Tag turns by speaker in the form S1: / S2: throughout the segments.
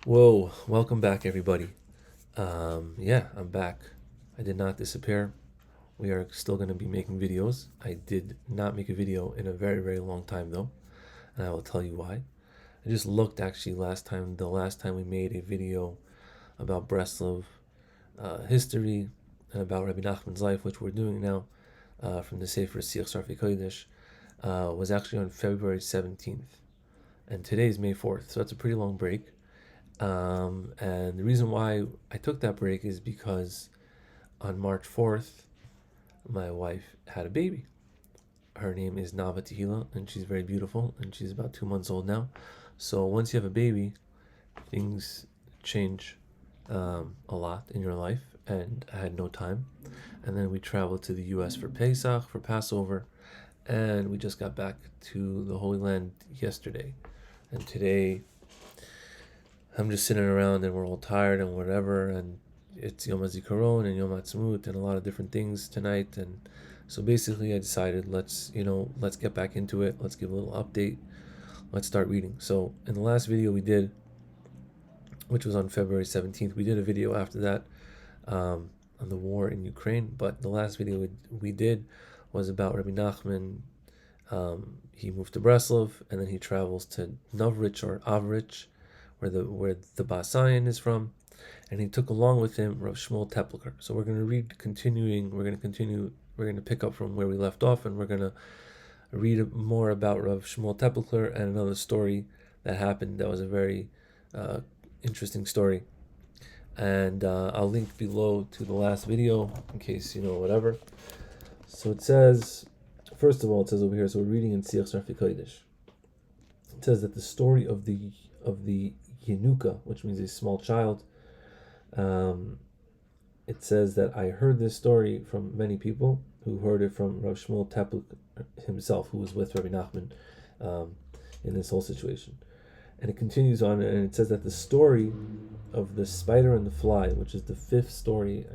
S1: Whoa, welcome back, everybody. Yeah, I'm back. I did not disappear. We are still going to be making videos. I did not make a video in a very, very long time, though, and I will tell you why. I just looked actually the last time we made a video about Breslov history and about Rebbe Nachman's life, which we're doing now from the Sefer Siach Sarfi Kodesh, was actually on February 17th, and today is May 4th, so that's a pretty long break. And the reason why I took that break is because on March 4th, my wife had a baby. Her name is Nava Tehila, and she's very beautiful, and she's about 2 months old now. So once you have a baby, things change a lot in your life, and I had no time. And then we traveled to the U.S. for Pesach, for Passover, and we just got back to the Holy Land yesterday. And today I'm just sitting around and we're all tired and whatever, and it's Yom HaZikaron and Yom HaTzmaut and a lot of different things tonight. And so basically I decided let's get back into it. Let's give a little update. Let's start reading. So in the last video we did, which was on February 17th, we did a video after that on the war in Ukraine, but the last video we did was about Rebbe Nachman. He moved to Breslov, and then he travels to Novrich or Avrich, where the Basayan is from, and he took along with him Rav Shmuel Tepliker. So we're going to pick up from where we left off, and we're going to read more about Rav Shmuel Tepliker and another story that happened that was a very interesting story. And I'll link below to the last video in case, whatever. So it says, first of all, it says over here, so we're reading in Siach Sarfi Kodesh. It says that the story of the Yenuka, which means a small child, it says that I heard this story from many people who heard it from Rav Shmuel Teplik himself, who was with Rebbe Nachman in this whole situation. And it continues on, and it says that the story of the spider and the fly, which is the fifth story,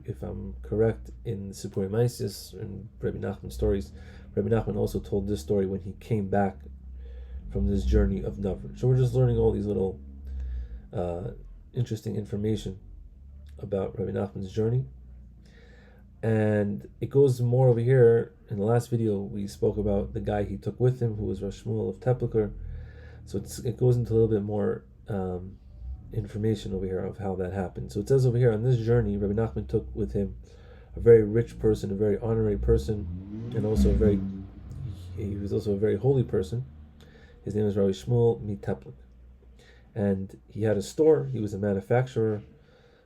S1: if I'm correct, in the Sipurei Maisis and Rebbe Nachman stories, Rebbe Nachman also told this story when he came back from this journey of Navr. So we're just learning all these little interesting information about Rebbe Nachman's journey. And it goes more over here. In the last video, we spoke about the guy he took with him, who was Rav Shmuel of Tepliker. So it goes into a little bit more information over here of how that happened. So it says over here, on this journey, Rebbe Nachman took with him a very rich person, a very honorary person, and also he was also a very holy person. His name is Rabbi Shmuel Miteplik. And he had a store. He was a manufacturer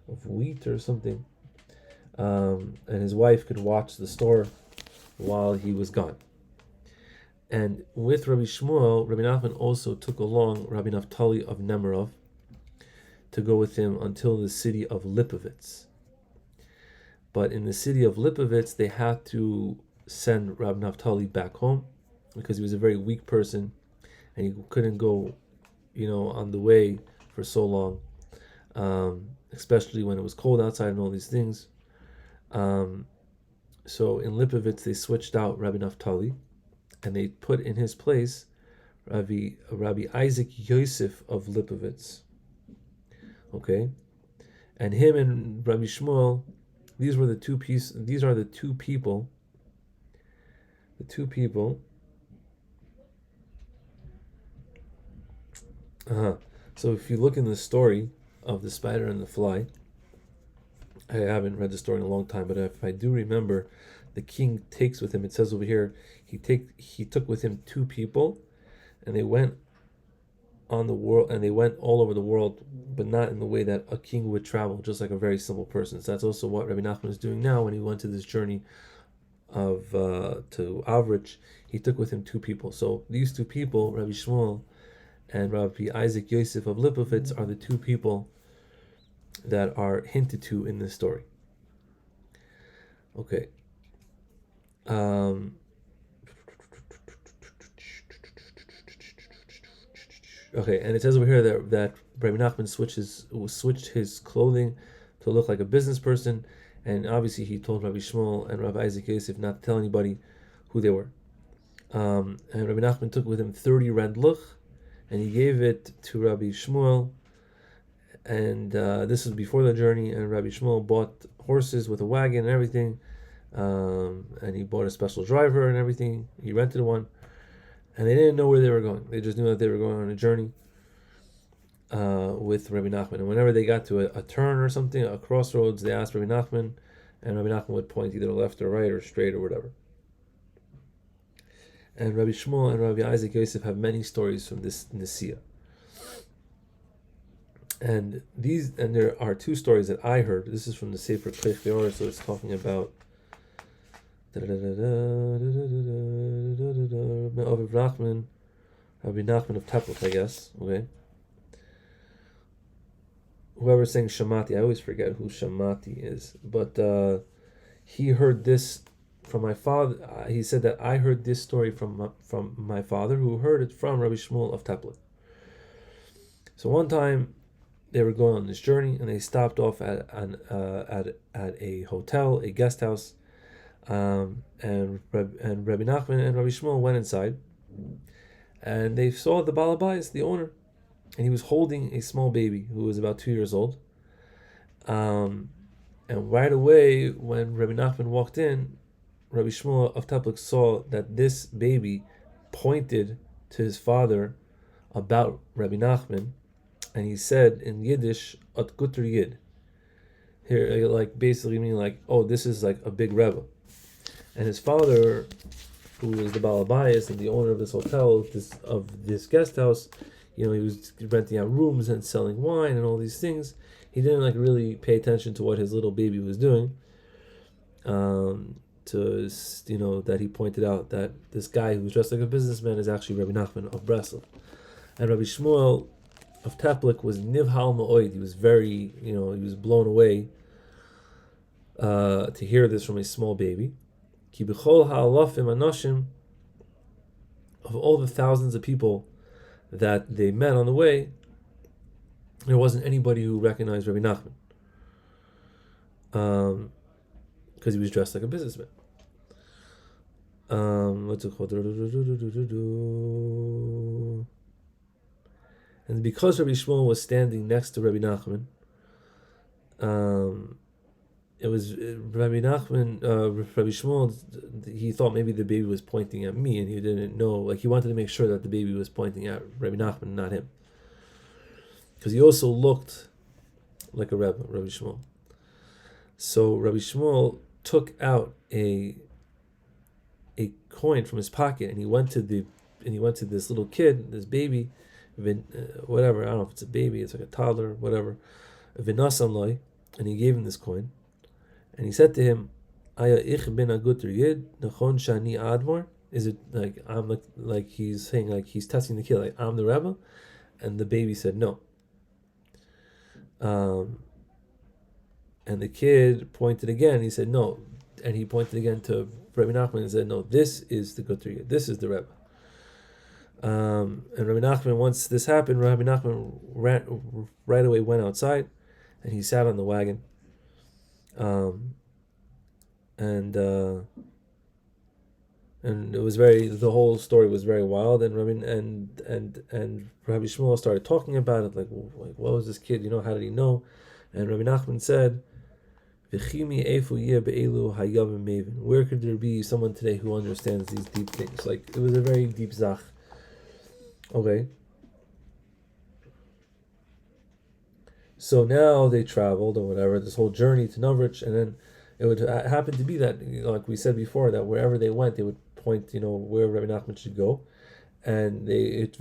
S1: of wheat or something. And his wife could watch the store while he was gone. And with Rabbi Shmuel, Rabbi Nachman also took along Rabbi Naftali of Nemirov to go with him until the city of Lipovitz. But in the city of Lipovitz, they had to send Rabbi Naftali back home because he was a very weak person and he couldn't go, on the way for so long, especially when it was cold outside and all these things. So in Lipovitz, they switched out Rabbi Naftali, and they put in his place Rabbi Isaac Yosef of Lipovitz. Okay, and him and Rabbi Shmuel, these are the two people. The two people. So if you look in the story of the spider and the fly, I haven't read the story in a long time, but if I do remember, the king takes with him, it says over here, he took with him two people, and they went on the world, and they went all over the world, but not in the way that a king would travel, just like a very simple person. So that's also what Rebbe Nachman is doing now when he went to this journey of to Avrich. He took with him two people. So these two people, Rabbi Shmuel and Rabbi Isaac Yosef of Lipovitz, are the two people that are hinted to in this story. Okay. Okay, and it says over here that Rebbe Nachman switched his clothing to look like a business person, and obviously he told Rabbi Shmuel and Rabbi Isaac Yosef not to tell anybody who they were. And Rebbe Nachman took with him 30 red luch, and he gave it to Rabbi Shmuel And this was before the journey, and Rabbi Shmuel bought horses with a wagon and everything, and he bought a special driver and everything. He rented one, and they didn't know where they were going. They just knew that they were going on a journey with Rebbe Nachman. And whenever they got to a turn or something, a crossroads, they asked Rebbe Nachman, and Rebbe Nachman would point either left or right or straight or whatever. And Rabbi Shmuel and Rabbi Isaac Yosef have many stories from this Nesiya. And there are two stories that I heard. This is from the Sefer Klech Deor, so it's talking about Rabbi Nachman of Teplach, I guess. Okay. Whoever's saying Shamati, I always forget who Shamati is, but he heard this from my father. He said that I heard this story from my father, who heard it from Rabbi Shmuel of Teplach. So one time they were going on this journey, and they stopped off at a hotel, a guest house, and Rebbe Nachman and Rabbi Shmuel went inside, and they saw the Baal Habayis, the owner, and he was holding a small baby who was about 2 years old. And right away, when Rebbe Nachman walked in, Rabbi Shmuel of Teplach saw that this baby pointed to his father about Rabbi Nachman, and he said in Yiddish, "At guter Yid." Here, like basically meaning like, "Oh, this is like a big Rebbe." And his father, who was the Baal Habayis and the owner of this hotel, of this guest house, he was renting out rooms and selling wine and all these things. He didn't like really pay attention to what his little baby was doing. That he pointed out that this guy who's dressed like a businessman is actually Rebbe Nachman of Breslov. And Rabbi Shmuel of Teplach was nivhal ma'oid. He was very, he was blown away to hear this from a small baby. Ki b'chol ha'alafim anoshim, of all the thousands of people that they met on the way, there wasn't anybody who recognized Rebbe Nachman, because he was dressed like a businessman. What's it called? And because Rabbi Shmuel was standing next to Rabbi Nachman, it was Rabbi Nachman, Rabbi Shmuel, he thought maybe the baby was pointing at me, and he didn't know, like he wanted to make sure that the baby was pointing at Rabbi Nachman, not him. Because he also looked like a Rebbe, Rabbi Shmuel. So Rabbi Shmuel took out a coin from his pocket, and he went to this little kid, this baby, whatever, I don't know if it's a baby, it's like a toddler, whatever, Vinasan, and he gave him this coin, and he said to him, Aya ich bin a guter yid, nachon shani admor? Is it like I'm like he's saying, like he's testing the kid, like I'm the Rebbe? And the baby said no. And the kid pointed again. He said no, and he pointed again to Rebbe Nachman and said, "No, this is the guter yid. This is the Rebbe." And Rebbe Nachman, once this happened, Rebbe Nachman right away went outside, and he sat on the wagon. And it was the whole story was very wild, and Rabbi Shmuel started talking about it, like what was this kid, how did he know? And Rabbi Nachman said, where could there be someone today who understands these deep things? Like, it was a very deep zach. Okay. So now they traveled or whatever, this whole journey to Navrich, and then it would happen to be that, like we said before, that wherever they went, they would point, where Rabbi Nachman should go, and it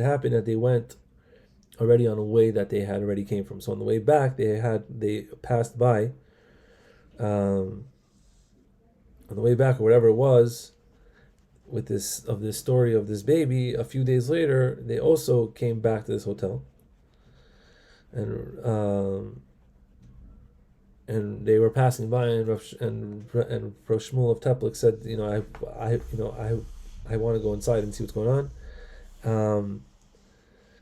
S1: happened that they went already on a way that they had already came from. So on the way back, they passed by, on the way back or whatever it was, with this story of this baby. A few days later, they also came back to this hotel, and they were passing by, and Rav Shmuel of Teplach said, I want to go inside and see what's going on,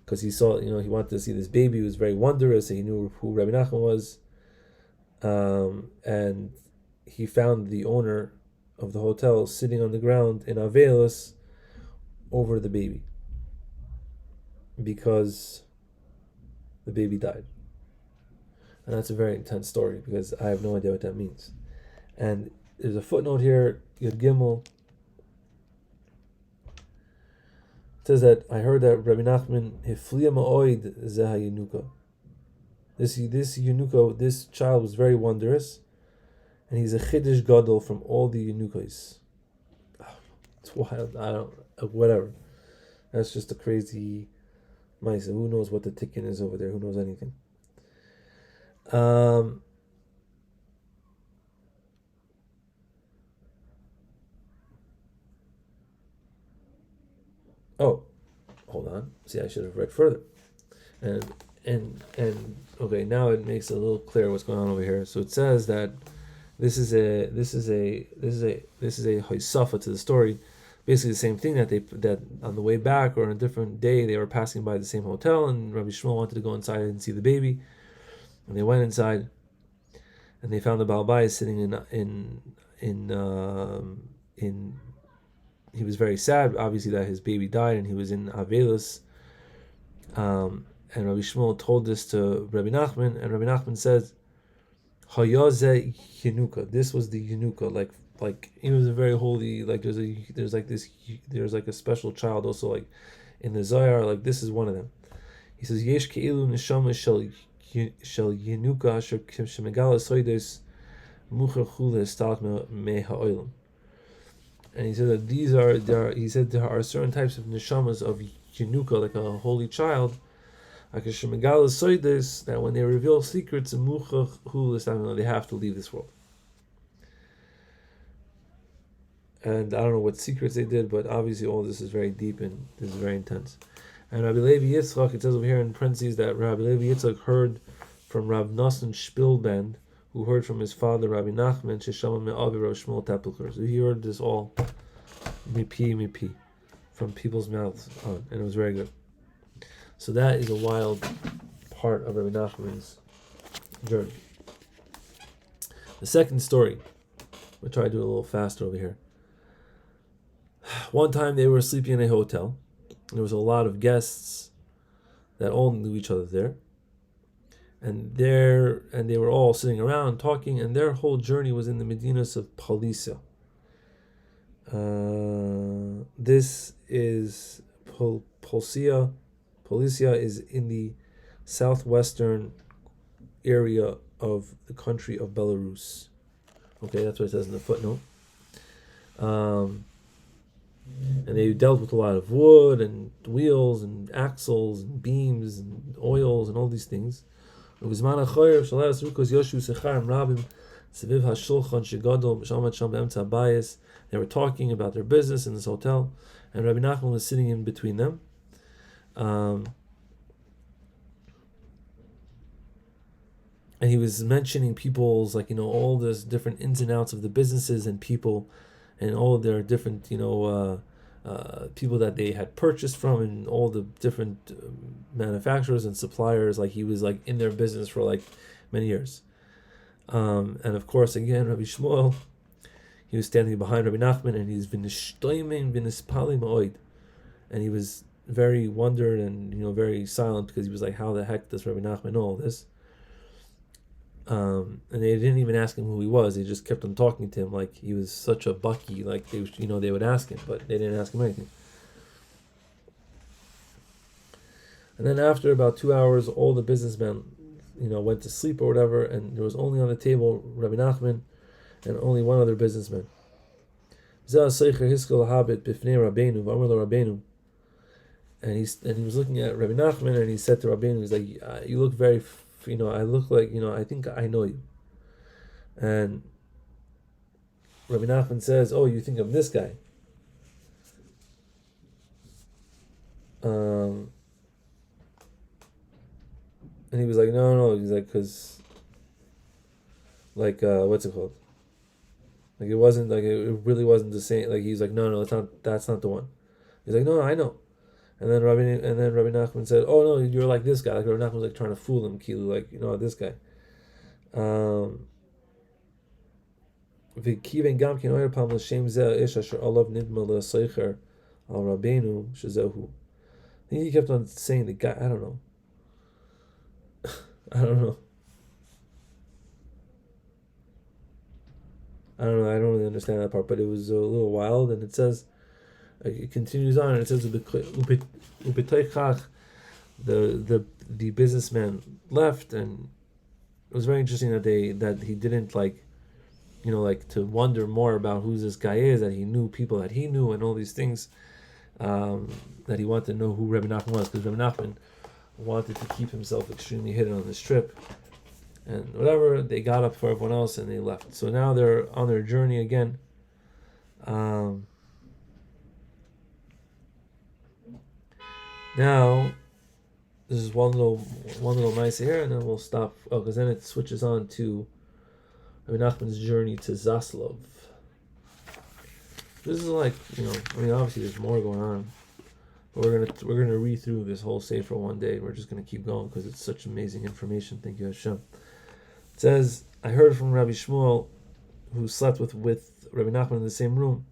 S1: because he saw, he wanted to see this baby. It was very wondrous. He knew who Rebbe Nachman was, and he found the owner of the hotel sitting on the ground in Avelis over the baby, because the baby died. And that's a very intense story because I have no idea what that means. And there's a footnote here, Yud Gimel. It says that I heard that Rebbe Nachman Hifliya Ma'oid Zeha Yenuka. This Yenuka, this child was very wondrous, and he's a Chiddush Gadol from all the Yenukos. It's wild. I don't, whatever. That's just a crazy mice. Who knows what the tikkun is over there? Who knows anything? Oh, hold on. See, I should have read further. And okay, now it makes it a little clear what's going on over here. So it says that this is a hoisafa to the story. Basically, the same thing that on the way back or on a different day they were passing by the same hotel, and Rabbi Shmuel wanted to go inside and see the baby, and they went inside, and they found the Baal Bayis sitting in. He was very sad, obviously, that his baby died, and he was in Avelus. And Rabbi Shmuel told this to Rebbe Nachman, and Rebbe Nachman says, "Hayaze Yenuka." This was the Yenuka, like he was a very holy. Like there's like a special child also, like in the Zohar. Like this is one of them. He says, "Yesh keilu neshama shel Yenuka asher shemegala soides mucher chule stalk me ha'olam." And he said that there are certain types of neshamas of Yenuka, like a holy child, that when they reveal secrets, they have to leave this world. And I don't know what secrets they did, but obviously all this is very deep and this is very intense. And Rabbi Levi Yitzchak, it says over here in parentheses that Rabbi Levi Yitzchak heard from Rav Nosson Spielband, who heard from his father Rabbi Nachman Sheshama Me'avi Rav Shmuel Tepelker. So he heard this all mipi from people's mouths on, and it was very good. So that is a wild part of Rabbi Nachman's journey. The second story, we'll try to do it a little faster over here. One time they were sleeping in a hotel. There was a lot of guests that all knew each other there. And they were all sitting around talking, and their whole journey was in the Medinas of Palisa. This is Polisia. Polisia is in the southwestern area of the country of Belarus. Okay, that's what it says in the footnote. And they dealt with a lot of wood and wheels and axles and beams and oils and all these things. They were talking about their business in this hotel, and Rabbi Nachman was sitting in between them. And he was mentioning people's, all this different ins and outs of the businesses and people, and all of their different, people that they had purchased from, and all the different manufacturers and suppliers. Like he was in their business for many years. And of course, again, Rabbi Shmuel, he was standing behind Rabbi Nachman, and he's and he was very wondered and very silent, because he was like, how the heck does Rabbi Nachman know all this? And they didn't even ask him who he was. They just kept on talking to him like he was such a bucky. Like they would ask him, but they didn't ask him anything. And then after about 2 hours, all the businessmen, went to sleep or whatever, and there was only on the table Rabbi Nachman and only one other businessman. And he was looking at Rabbi Nachman, and he said to Rabbeinu, he's like, "You look very." I look like, I think I know you. And Rabbi Nachman says, "Oh, you think of this guy?" And he was like, no. He's like, because, what's it called? It wasn't, it really wasn't the same. He's like, no, that's not the one. He's like, no, I know. And then Rabbi Nachman said, "Oh no, you're like this guy." Rabbi Nachman was trying to fool him, this guy. He kept on saying the guy. I don't know. I don't know. I don't know. I don't really understand that part, but it was a little wild. And it says, it continues on, and it says, "Ubetoichach," the businessman left, and it was very interesting that he didn't like to wonder more about who this guy is. That he knew people that he knew and all these things. That he wanted to know who Rebbe Nachman was, because Rebbe Nachman wanted to keep himself extremely hidden on this trip. And whatever, they got up for everyone else and they left. So now they're on their journey again. Now, this is one little nice here, and then we'll stop. Oh, because then it switches on to Rebbe Nachman's journey to Zaslov. This is obviously there's more going on, but we're gonna read through this whole sefer one day. We're just gonna keep going because it's such amazing information. Thank you, Hashem. It says, I heard from Rabbi Shmuel, who slept with Rebbe Nachman in the same room.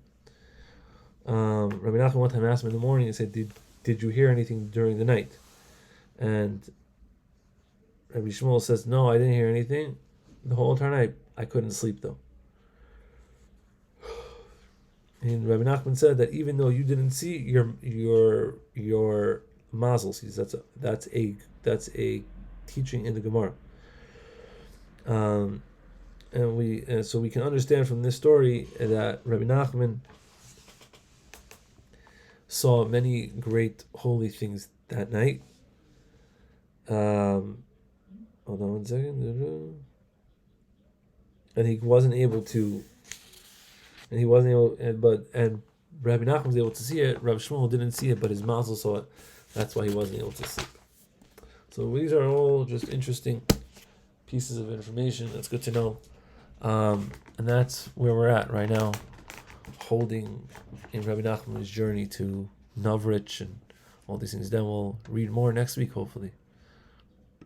S1: Rebbe Nachman one time asked him in the morning, he said, did you hear anything during the night? And Rabbi Shmuel says, no, I didn't hear anything. The whole entire night, I couldn't sleep though. And Rebbe Nachman said that even though you didn't see your mazel sees, that's a teaching in the Gemara. And so we can understand from this story that Rebbe Nachman saw many great holy things that night. Hold on one second. And he wasn't able to. And Rabbi Nachman was able to see it. Rabbi Shmuel didn't see it, but his mazel saw it. That's why he wasn't able to sleep. So these are all just interesting pieces of information. That's good to know. And that's where we're at right now, holding in Rebbe Nachman's journey to Novrich and all these things. Then we'll read more next week, hopefully.